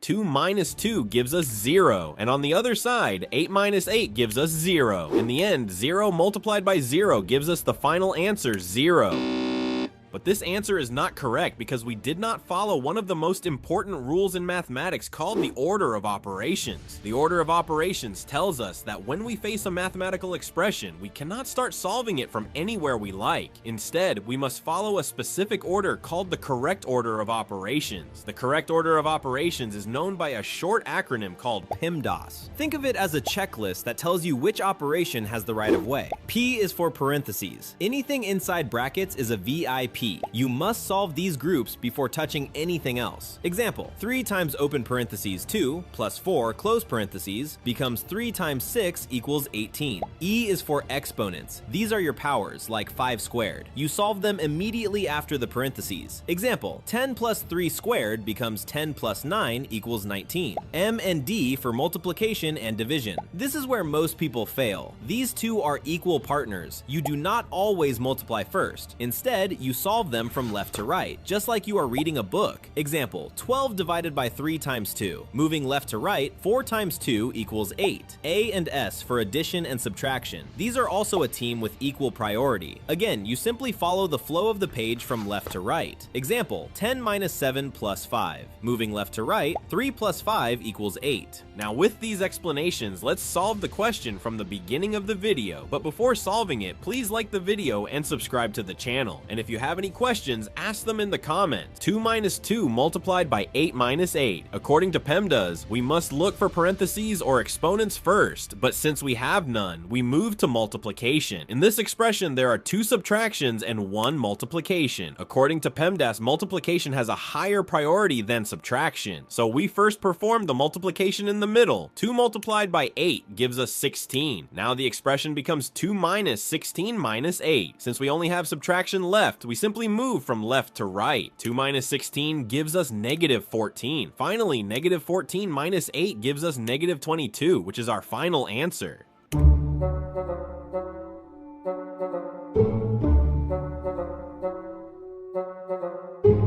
2 minus 2 gives us 0. And on the other side, 8 minus 8 gives us 0. In the end, 0 multiplied by 0 gives us the final answer, 0. But this answer is not correct because we did not follow one of the most important rules in mathematics called the order of operations. The order of operations tells us that when we face a mathematical expression, we cannot start solving it from anywhere we like. Instead, we must follow a specific order called the correct order of operations. The correct order of operations is known by a short acronym called PEMDAS. Think of it as a checklist that tells you which operation has the right of way. P is for parentheses. Anything inside brackets is a VIP. You must solve these groups before touching anything else. Example, 3 times open parentheses 2 plus 4 close parentheses becomes 3 times 6 equals 18. E is for exponents. These are your powers, like 5 squared. You solve them immediately after the parentheses. Example, 10 plus 3 squared becomes 10 plus 9 equals 19. M and D for multiplication and division. This is where most people fail. These two are equal partners. You do not always multiply first. Instead, you solve them from left to right, just like you are reading a book. Example, 12 divided by 3 times 2. Moving left to right, 4 times 2 equals 8. A and S for addition and subtraction. These are also a team with equal priority. Again, you simply follow the flow of the page from left to right. Example, 10 minus 7 plus 5. Moving left to right, 3 plus 5 equals 8. Now with these explanations, let's solve the question from the beginning of the video. But before solving it, please like the video and subscribe to the channel. And if you have any questions, ask them in the comments. 2 minus 2 multiplied by 8 minus 8. According to PEMDAS, we must look for parentheses or exponents first, but since we have none, we move to multiplication. In this expression, there are 2 subtractions and 1 multiplication. According to PEMDAS, multiplication has a higher priority than subtraction, so we first perform the multiplication in the middle. 2 multiplied by 8 gives us 16. Now the expression becomes 2 minus 16 minus 8. Since we only have subtraction left, we simply move from left to right. 2 minus 16 gives us negative 14. Finally, negative 14 minus 8 gives us negative 22, which is our final answer.